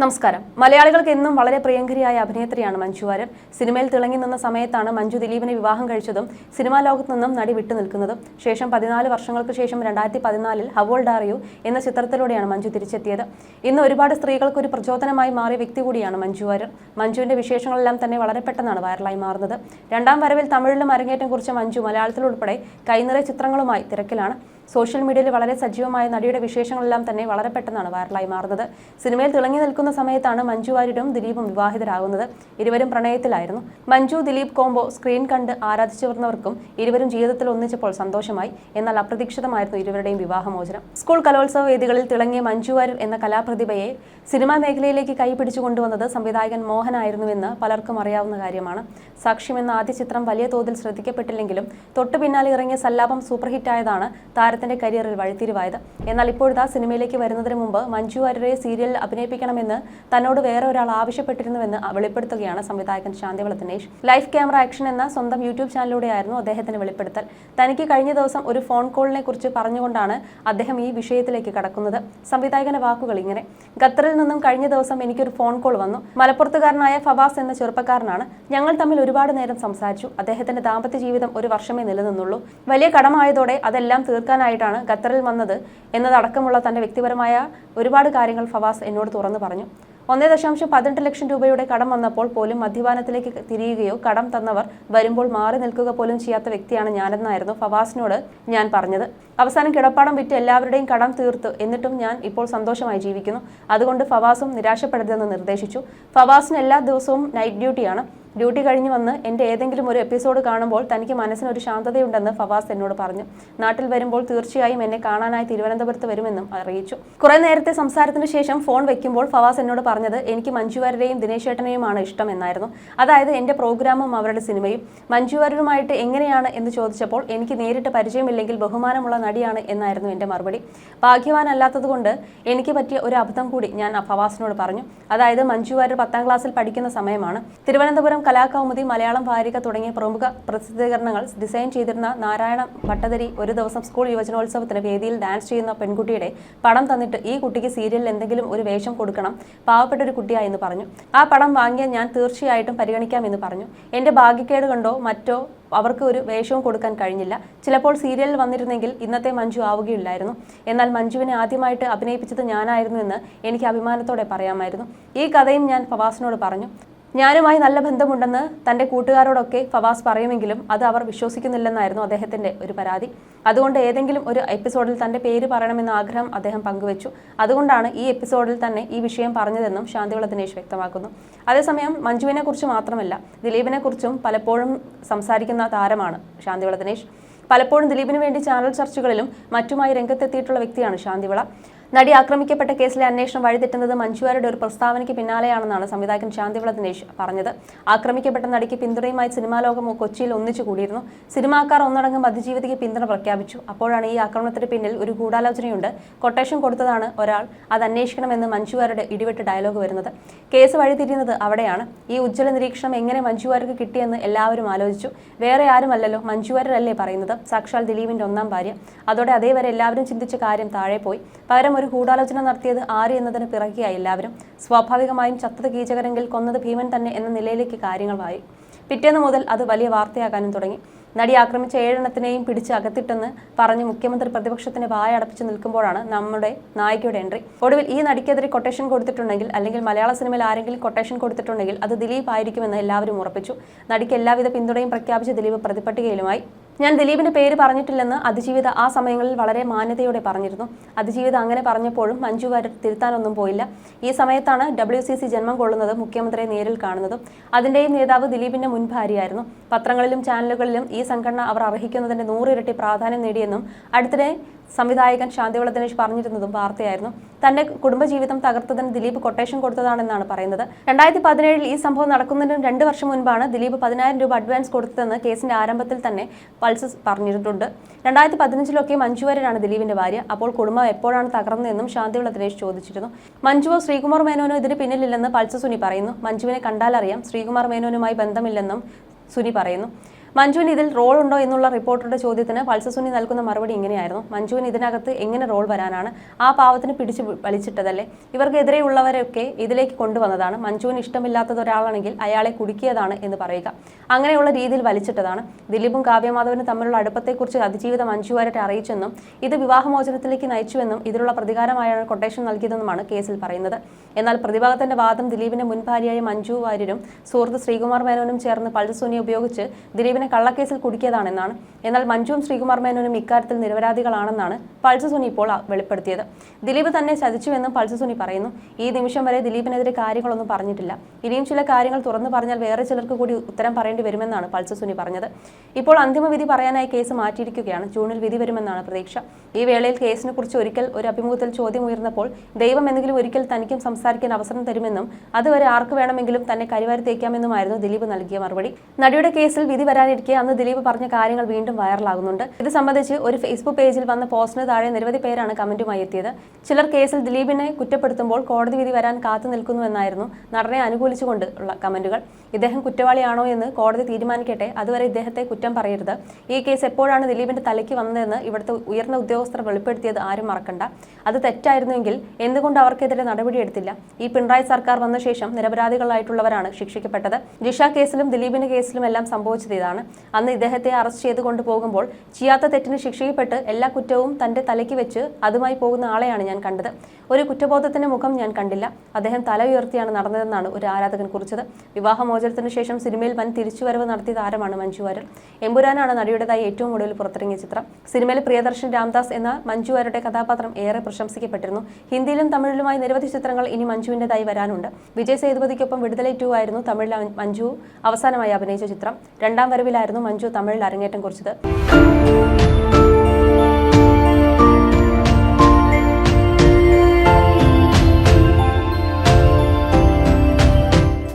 നമസ്കാരം. മലയാളികൾക്ക് എന്നും വളരെ പ്രിയങ്കരിയായ അഭിനേത്രിയാണ് മഞ്ജു വാര്യർ. സിനിമയിൽ തിളങ്ങി നിന്ന സമയത്താണ് മഞ്ജു ദിലീപിനെ വിവാഹം കഴിച്ചതും സിനിമാ ലോകത്തു നിന്നും നടി വിട്ടുനിൽക്കുന്നതും. ശേഷം 14 വർഷങ്ങൾക്ക് ശേഷം 2014 ഹൗ ഓൾഡ് ആർ യു എന്ന ചിത്രത്തിലൂടെയാണ് മഞ്ജു തിരിച്ചെത്തിയത്. ഇന്ന് ഒരുപാട് സ്ത്രീകൾക്ക് ഒരു പ്രചോദനമായി മാറിയ വ്യക്തി കൂടിയാണ് മഞ്ജു വാര്യർ. മഞ്ജുവിന്റെ വിശേഷങ്ങളെല്ലാം തന്നെ വളരെ പെട്ടെന്നാണ് വൈറലായി മാറുന്നത്. രണ്ടാം വരവിൽ തമിഴിലും അരങ്ങേറ്റം കുറിച്ച മഞ്ജു മലയാളത്തിലുൾപ്പെടെ കൈനിറയ ചിത്രങ്ങളുമായി തിരക്കിലാണ്. സോഷ്യൽ മീഡിയയിൽ വളരെ സജീവമായ നടിയുടെ വിശേഷങ്ങളെല്ലാം തന്നെ വളരെ പെട്ടെന്നാണ് വൈറലായി മാറുന്നത്. സിനിമയിൽ തിളങ്ങി നിൽക്കുന്ന സമയത്താണ് മഞ്ജു വാര്യരും ദിലീപും വിവാഹിതരാകുന്നത്. ഇരുവരും പ്രണയത്തിലായിരുന്നു. മഞ്ജു ദിലീപ് കോംബോ സ്ക്രീൻ കണ്ട് ആരാധിച്ചു വരുന്നവർക്കും ഇരുവരും ജീവിതത്തിൽ ഒന്നിച്ചപ്പോൾ സന്തോഷമായി. എന്നാൽ അപ്രതീക്ഷിതമായിരുന്നു ഇരുവരുടെയും വിവാഹമോചനം. സ്കൂൾ കലോത്സവ വേദികളിൽ തിളങ്ങിയ മഞ്ജു വാര്യർ എന്ന കലാപ്രതിഭയെ സിനിമാ മേഖലയിലേക്ക് കൈപിടിച്ചു കൊണ്ടുവന്നത് സംവിധായകൻ മോഹനായിരുന്നുവെന്ന് പലർക്കും അറിയാവുന്ന കാര്യമാണ്. സാക്ഷ്യം എന്ന ആദ്യ ചിത്രം വലിയ തോതിൽ ശ്രദ്ധിക്കപ്പെട്ടില്ലെങ്കിലും തൊട്ടു പിന്നാലെ ഇറങ്ങിയ സല്ലാപം സൂപ്പർ ഹിറ്റായതാണ് താരത്തിന്റെ കരിയറിൽ വഴിത്തിരിവായത്. എന്നാൽ ഇപ്പോഴത്തെ സിനിമയിലേക്ക് വരുന്നതിന് മുമ്പ് മഞ്ജു വാര്യരെ സീരിയലിൽ അഭിനയിപ്പിക്കണമെന്ന് തന്നോട് വേറെ ഒരാൾ ആവശ്യപ്പെട്ടിരുന്നുവെന്ന് വെളിപ്പെടുത്തുകയാണ് സംവിധായകൻ Shanthivila Dinesh. Life camera action എന്ന സ്വന്തം യൂട്യൂബ് ചാനലിലൂടെയായിരുന്നു അദ്ദേഹത്തിന്റെ വെളിപ്പെടുത്തൽ. തനിക്ക് കഴിഞ്ഞ ദിവസം ഒരു ഫോൺ കോളിനെ കുറിച്ച് പറഞ്ഞുകൊണ്ടാണ് അദ്ദേഹം ഈ വിഷയത്തിലേക്ക് കടക്കുന്നത്. സംവിധായകന്റെ വാക്കുകൾ ഇങ്ങനെ: ഖത്തറിൽ നിന്നും കഴിഞ്ഞ ദിവസം എനിക്കൊരു ഫോൺ കോൾ വന്നു. മലപ്പുറത്തുകാരനായ ഫവാസ് എന്ന ചെറുപ്പക്കാരനാണ്. ഞങ്ങൾ തമ്മിൽ ഒരുപാട് നേരം സംസാരിച്ചു. അദ്ദേഹത്തിന്റെ ദാമ്പത്യ ജീവിതം 1 വർഷമേ നിലനിന്നുള്ളൂ. വലിയ കടമായതോടെ അതെല്ലാം തീർക്കാനായിട്ടാണ് ഖത്തറിൽ വന്നത് എന്നതടക്കമുള്ള തന്റെ വ്യക്തിപരമായ ഒരുപാട് കാര്യങ്ങൾ ഫവാസ് എന്നോട് തുറന്നു പറഞ്ഞു. 1.18 ലക്ഷം രൂപയുടെ കടം വന്നപ്പോൾ പോലും മദ്യപാനത്തിലേക്ക് തിരിയുകയോ കടം തന്നവർ വരുമ്പോൾ മാറി നിൽക്കുക പോലും ചെയ്യാത്ത വ്യക്തിയാണ് ഞാനെന്നായിരുന്നു ഫവാസിനോട് ഞാൻ പറഞ്ഞത്. അവസാനം കിടപ്പാടം വിറ്റ് എല്ലാവരുടെയും കടം തീർത്തു. എന്നിട്ടും ഞാൻ ഇപ്പോൾ സന്തോഷമായി ജീവിക്കുന്നു. അതുകൊണ്ട് ഫവാസും നിരാശപ്പെടരുതെന്ന് നിർദ്ദേശിച്ചു. ഫവാസിന് എല്ലാ ദിവസവും നൈറ്റ് ഡ്യൂട്ടിയാണ്. ഡ്യൂട്ടി കഴിഞ്ഞ് വന്ന് എൻ്റെ ഏതെങ്കിലും ഒരു എപ്പിസോഡ് കാണുമ്പോൾ തനിക്ക് മനസ്സിനൊരു ശാന്തതയുണ്ടെന്ന് ഫവാസ് എന്നോട് പറഞ്ഞു. നാട്ടിൽ വരുമ്പോൾ തീർച്ചയായും എന്നെ കാണാനായി തിരുവനന്തപുരത്ത് വരുമെന്നും അറിയിച്ചു. കുറെ നേരത്തെ സംസാരത്തിന് ശേഷം ഫോൺ വെക്കുമ്പോൾ ഫവാസ് എന്നോട് പറഞ്ഞത് എനിക്ക് മഞ്ജു വാര്യരെയും ദിനേശ് ചേട്ടനെയുമാണ് ഇഷ്ടം എന്നായിരുന്നു. അതായത് എൻ്റെ പ്രോഗ്രാമും അവരുടെ സിനിമയും. മഞ്ജു വാര്യരുമായിട്ട് എങ്ങനെയാണ് എന്ന് ചോദിച്ചപ്പോൾ എനിക്ക് നേരിട്ട് പരിചയമില്ലെങ്കിൽ ബഹുമാനമുള്ള നടിയാണ് എന്നായിരുന്നു എൻ്റെ മറുപടി. ഭാഗ്യവാനല്ലാത്തതുകൊണ്ട് എനിക്ക് പറ്റിയ ഒരു അബദ്ധം കൂടി ഞാൻ ഫവാസിനോട് പറഞ്ഞു. അതായത് മഞ്ജു വാര്യർ 10ാം ക്ലാസ്സിൽ പഠിക്കുന്ന സമയമാണ്. തിരുവനന്തപുരം കലാകൗമുദി, മലയാളം വാരിക തുടങ്ങിയ പ്രമുഖ പ്രസിദ്ധീകരണങ്ങൾ ഡിസൈൻ ചെയ്തിരുന്ന നാരായണ ഭട്ടതിരി ഒരു ദിവസം സ്കൂൾ യുവജനോത്സവത്തിന് വേദിയിൽ ഡാൻസ് ചെയ്യുന്ന പെൺകുട്ടിയുടെ പടം തന്നിട്ട് ഈ കുട്ടിക്ക് സീരിയലിൽ എന്തെങ്കിലും ഒരു വേഷം കൊടുക്കണം, പാവപ്പെട്ട ഒരു കുട്ടിയായെന്ന് പറഞ്ഞു. ആ പടം വാങ്ങിയ ഞാൻ തീർച്ചയായിട്ടും പരിഗണിക്കാമെന്ന് പറഞ്ഞു. എൻ്റെ ഭാഗ്യക്കേട് കൊണ്ടോ മറ്റോ അവർക്ക് ഒരു വേഷവും കൊടുക്കാൻ കഴിഞ്ഞില്ല. ചിലപ്പോൾ സീരിയലിൽ വന്നിരുന്നെങ്കിൽ ഇന്നത്തെ മഞ്ജു ആവുകയില്ലായിരുന്നു. എന്നാൽ മഞ്ജുവിനെ ആദ്യമായിട്ട് അഭിനയിപ്പിച്ചത് ഞാനായിരുന്നു എന്ന് എനിക്ക് അഭിമാനത്തോടെ പറയാമായിരുന്നു. ഈ കഥയും ഞാൻ ഫവാസിനോട് പറഞ്ഞു. ഞാനുമായി നല്ല ബന്ധമുണ്ടെന്ന് തൻ്റെ കൂട്ടുകാരോടൊക്കെ ഫവാസ് പറയുമെങ്കിലും അത് അവർ വിശ്വസിക്കുന്നില്ലെന്നായിരുന്നു അദ്ദേഹത്തിൻ്റെ ഒരു പരാതി. അതുകൊണ്ട് ഏതെങ്കിലും ഒരു എപ്പിസോഡിൽ തൻ്റെ പേര് പറയണമെന്ന ആഗ്രഹം അദ്ദേഹം പങ്കുവച്ചു. അതുകൊണ്ടാണ് ഈ എപ്പിസോഡിൽ തന്നെ ഈ വിഷയം പറഞ്ഞതെന്നും ശാന്തിവിള ദിനേശ് വ്യക്തമാക്കുന്നു. അതേസമയം മഞ്ജുവിനെ കുറിച്ച് മാത്രമല്ല ദിലീപിനെ കുറിച്ചും പലപ്പോഴും സംസാരിക്കുന്ന താരമാണ് ശാന്തിവിള ദിനേശ്. പലപ്പോഴും ദിലീപിന് വേണ്ടി ചാനൽ ചർച്ചകളിലും മറ്റുമായി രംഗത്തെത്തിയിട്ടുള്ള വ്യക്തിയാണ് ശാന്തിവിള. നടി ആക്രമിക്കപ്പെട്ട കേസിലെ അന്വേഷണം വഴിതെറ്റുന്നത് മഞ്ജു വാര്യരുടെ ഒരു പ്രസ്താവനയ്ക്ക് പിന്നാലെയാണെന്നാണ് സംവിധായകൻ ശാന്തിവിള ദിനേശ് പറഞ്ഞത്. ആക്രമിക്കപ്പെട്ട നടിക്ക് പിന്തുണയുമായി സിനിമാ ലോകം കൊച്ചിയിൽ ഒന്നിച്ചു കൂടിയിരുന്നു. സിനിമാക്കാർ ഒന്നടങ്കം അതിജീവിതയ്ക്ക് പിന്തുണ പ്രഖ്യാപിച്ചു. അപ്പോഴാണ് ഈ ആക്രമണത്തിന് പിന്നിൽ ഒരു ഗൂഢാലോചനയുണ്ട്, കൊട്ടേഷൻ കൊടുത്തതാണ് ഒരാൾ, അത് അന്വേഷിക്കണമെന്ന് മഞ്ജു വാര്യരുടെ ഇടിവെട്ട് ഡയലോഗ് വരുന്നത്. കേസ് വഴിതിരിയുന്നത് അവിടെയാണ്. ഈ ഉജ്ജ്വല നിരീക്ഷണം എങ്ങനെ മഞ്ജു വാര്യർക്ക് കിട്ടിയെന്ന് എല്ലാവരും ആലോചിച്ചു. വേറെ ആരുമല്ലല്ലോ, മഞ്ജു വാര്യരല്ലേ പറയുന്നത്, സാക്ഷാൽ ദിലീപിന്റെ 1ാം ഭാര്യ. അതോടെ അതേവരെ എല്ലാവരും ചിന്തിച്ച കാര്യം താഴെ പോയി. പകരം ഒരു ഗൂഢാലോചന നടത്തിയത് ആര് എന്നതിന് പിറകിയായി എല്ലാവരും. സ്വാഭാവികമായും ചത്തത് കീചകരെങ്കിൽ കൊന്നത് ഭീമൻ തന്നെ എന്ന നിലയിലേക്ക് കാര്യങ്ങൾ വായി. പിറ്റേന്ന് മുതൽ അത് വലിയ വാർത്തയാകാനും തുടങ്ങി. നടി ആക്രമിച്ച 7 എണ്ണത്തിനെയും പിടിച്ച് അകത്തിട്ടെന്ന് പറഞ്ഞ് മുഖ്യമന്ത്രി പ്രതിപക്ഷത്തിന് വായടപ്പിച്ച് നിൽക്കുമ്പോഴാണ് നമ്മുടെ നായികയുടെ എൻട്രി. ഒടുവിൽ ഈ നടിക്കെതിരെ കൊട്ടേഷൻ കൊടുത്തിട്ടുണ്ടെങ്കിൽ, അല്ലെങ്കിൽ മലയാള സിനിമയിൽ ആരെങ്കിലും കൊട്ടേഷൻ കൊടുത്തിട്ടുണ്ടെങ്കിൽ അത് ദിലീപ് ആയിരിക്കുമെന്ന് എല്ലാവരും ഉറപ്പിച്ചു. നടിക്ക് എല്ലാവിധ പിന്തുണയും പ്രഖ്യാപിച്ച ദിലീപ് പ്രതിപട്ടികയിലുമായി. ഞാൻ ദിലീപിന്റെ പേര് പറഞ്ഞിട്ടില്ലെന്ന് അതിജീവിത ആ സമയങ്ങളിൽ വളരെ മാന്യതയോടെ പറഞ്ഞിരുന്നു. അതിജീവിത അങ്ങനെ പറഞ്ഞപ്പോഴും മഞ്ജു വാര്യർ തിരുത്താനൊന്നും പോയില്ല. ഈ സമയത്താണ് WCC ജന്മം കൊള്ളുന്നതും മുഖ്യമന്ത്രിയെ നേരിൽ കാണുന്നതും. അതിന്റെയും നേതാവ് ദിലീപിന്റെ മുൻ ഭാര്യയായിരുന്നു. പത്രങ്ങളിലും ചാനലുകളിലും ഈ സംഘടന അവർ അർഹിക്കുന്നതിന്റെ 100 ഇരട്ടി പ്രാധാന്യം നേടിയെന്നും അടുത്തിടെ സംവിധായകൻ ശാന്തിവിള ദിനേശ് പറഞ്ഞിരുന്നതും വാർത്തയായിരുന്നു. തന്റെ കുടുംബജീവിതം തകർത്തതിന് ദിലീപ് കൊട്ടേഷൻ കൊടുത്തതാണെന്നാണ് പറയുന്നത്. 2017 ഈ സംഭവം നടക്കുന്നതിന് 2 വർഷം മുൻപാണ് ദിലീപ് 10,000 രൂപ അഡ്വാൻസ് കൊടുത്തതെന്ന് കേസിന്റെ ആരംഭത്തിൽ തന്നെ പൾസ് പറഞ്ഞിട്ടുണ്ട്. 2015 മഞ്ജു വാര്യരാണ് ദിലീപിന്റെ ഭാര്യ. അപ്പോൾ കുടുംബം എപ്പോഴാണ് തകർന്നതെന്നും ശാന്തിവിള ദിനേശ് ചോദിച്ചിരുന്നു. മഞ്ജുവോ ശ്രീകുമാർ മേനോനോ ഇതിന് പിന്നിലില്ലെന്ന് പൾസ് സുനി പറയുന്നു. മഞ്ജുവിനെ കണ്ടാലറിയാം, ശ്രീകുമാർ മേനോനുമായി ബന്ധമില്ലെന്നും സുനി പറയുന്നു. മഞ്ജുവിന് ഇതിൽ റോൾ ഉണ്ടോ എന്നുള്ള റിപ്പോർട്ടറുടെ ചോദ്യത്തിന് പൾസർ സുനി നൽകുന്ന മറുപടി ഇങ്ങനെയായിരുന്നു: മഞ്ജുവിന് ഇതിനകത്ത് എങ്ങനെ റോൾ വരാനാണ്? ആ പാവത്തിന് പിടിച്ചു വലിച്ചിട്ടതല്ലേ? ഇവർക്കെതിരെയുള്ളവരൊക്കെ ഇതിലേക്ക് കൊണ്ടുവന്നതാണ്. മഞ്ജുവിന് ഇഷ്ടമില്ലാത്തത് ഒരാളാണെങ്കിൽ അയാളെ കുടുക്കിയതാണ് എന്ന് പറയുക, അങ്ങനെയുള്ള രീതിയിൽ വലിച്ചിട്ടതാണ്. ദിലീപും കാവ്യമാധവനും തമ്മിലുള്ള അടുപ്പത്തെക്കുറിച്ച് അതിജീവിത മഞ്ജു വാര്യരെ അറിയിച്ചെന്നും ഇത് വിവാഹമോചനത്തിലേക്ക് നയിച്ചുവെന്നും ഇതിലുള്ള പ്രതികാരമായാണ് കൊട്ടേഷൻ നൽകിയതെന്നുമാണ് കേസിൽ പറയുന്നത്. എന്നാൽ പ്രതിഭാഗത്തിന്റെ വാദം ദിലീപിന്റെ മുൻ ഭാര്യയായ മഞ്ജു വാര്യരും സുഹൃത്ത് ശ്രീകുമാർ മേനോനും ചേർന്ന് പൾസർ സുനിയെ ഉപയോഗിച്ച് ദിലീപിനെ കള്ളക്കേസിൽ കുടുക്കിയതാണെന്നാണ്. എന്നാൽ മഞ്ജുവും ശ്രീകുമാർ മേനോനും ഇക്കാര്യത്തിൽ നിരപരാധികളാണെന്നാണ് പൾസർ സുനി ഇപ്പോൾ വെളിപ്പെടുത്തിയത്. ദിലീപ് തന്നെ ചതിച്ചുവെന്നും പൾസർ സുനി പറയുന്നു. ഈ നിമിഷം വരെ ദിലീപിനെതിരെ കാര്യങ്ങളൊന്നും പറഞ്ഞിട്ടില്ല. ഇനിയും ചില കാര്യങ്ങൾ തുറന്നു പറഞ്ഞാൽ വേറെ ചിലർക്ക് കൂടി ഉത്തരം പറയേണ്ടി വരുമെന്നാണ് പൾസർ സുനി പറഞ്ഞത്. ഇപ്പോൾ അന്തിമ വിധി പറയാനായി കേസ് മാറ്റിയിരിക്കുകയാണ്. ജൂണിൽ വിധി വരുമെന്നാണ് പ്രതീക്ഷ. ഈ വേളയിൽ കേസിനെ കുറിച്ച് ഒരിക്കൽ ഒരു അഭിമുഖത്തിൽ ചോദ്യം ഉയർന്നപ്പോൾ ദൈവം എന്തെങ്കിലും ഒരിക്കൽ തനിക്കും സംസാരിക്കാൻ അവസരം തരുമെന്നും അതുവരെ ആർക്ക് വേണമെങ്കിലും തന്നെ കരിവാരി തേക്കാമെന്നുമായിരുന്നു ദിലീപ് നൽകിയ മറുപടി. നടിയുടെ കേസിൽ വിധി വരാനിരിക്കെ അന്ന് ദിലീപ് പറഞ്ഞ കാര്യങ്ങൾ വീണ്ടും വൈറലാകുന്നുണ്ട്. ഇത് സംബന്ധിച്ച് ഒരു ഫേസ്ബുക്ക് പേജിൽ വന്ന പോസ്റ്റിന് താഴെ നിരവധി പേരാണ് കമന്റുമായി എത്തിയത്. ചിലർ കേസിൽ ദിലീപിനെ കുറ്റപ്പെടുത്തുമ്പോൾ കോടതി വിധി വരാൻ കാത്തു നിൽക്കുന്നുവെന്നായിരുന്നു നടനെ അനുകൂലിച്ചുകൊണ്ട് ഉള്ള കമന്റുകൾ. ഇദ്ദേഹം കുറ്റവാളിയാണോ എന്ന് കോടതി തീരുമാനിക്കട്ടെ, അതുവരെ ഇദ്ദേഹത്തെ കുറ്റം പറയരുത്. ഈ കേസ് എപ്പോഴാണ് ദിലീപിന്റെ തലയ്ക്ക് വന്നതെന്ന് ഇവിടുത്തെ ഉയർന്ന ഉദ്യോഗസ്ഥർ വെളിപ്പെടുത്തിയത് ആരും മറക്കണ്ട. അത് തെറ്റായിരുന്നുവെങ്കിൽ എന്തുകൊണ്ട് അവർക്കെതിരെ നടപടിയെടുത്തില്ല? ഈ പിണറായി സർക്കാർ വന്ന ശേഷം നിരപരാധികളായിട്ടുള്ളവരാണ് ശിക്ഷിക്കപ്പെട്ടത്. ജിഷ കേസിലും ദിലീപിന്റെ കേസിലും എല്ലാം സംഭവിച്ചത് ഇതാണ്. അന്ന് ഇദ്ദേഹത്തെ അറസ്റ്റ് ചെയ്ത് കൊണ്ടുപോകുമ്പോൾ ചെയ്യാത്ത തെറ്റിന് ശിക്ഷിക്കപ്പെട്ട് എല്ലാ കുറ്റവും തന്റെ തലയ്ക്ക് വെച്ച് അതുമായി പോകുന്ന ആളെയാണ് ഞാൻ കണ്ടത്. ഒരു കുറ്റബോധത്തിന്റെ മുഖം ഞാൻ കണ്ടില്ല. അദ്ദേഹം തല ഉയർത്തിയാണ് നടന്നതെന്നാണ് ഒരു ആരാധകൻ കുറിച്ചത്. വിവാഹമോചനത്തിന് ശേഷം സിനിമയിൽ വൻ തിരിച്ചുവരവ് നടത്തിയ താരമാണ് മഞ്ജു വാര്യർ. എമ്പുരാനാണ് നടിയുടേതായി ഏറ്റവും ഒടുവിൽ പുറത്തിറങ്ങിയ ചിത്രം. സിനിമയിൽ പ്രിയദർശൻ രാംദാസ് എന്ന മഞ്ജു വാര്യരുടെ കഥാപാത്രം ഏറെ പ്രശംസിക്കപ്പെട്ടിരുന്നു. ഹിന്ദിയിലും തമിഴിലുമായി നിരവധി ചിത്രങ്ങൾ ഇനി മഞ്ജുവിൻ്റെതായി വരാനുണ്ട്. വിജയ് സേതുപതിക്കൊപ്പം വിടുതലൈ 2 ആയിരുന്നു തമിഴിൽ മഞ്ജു അവസാനമായി അഭിനയിച്ച ചിത്രം. രണ്ടാം വരവിലായിരുന്നു മഞ്ജു തമിഴിൽ അരങ്ങേറ്റം കുറിച്ചത്.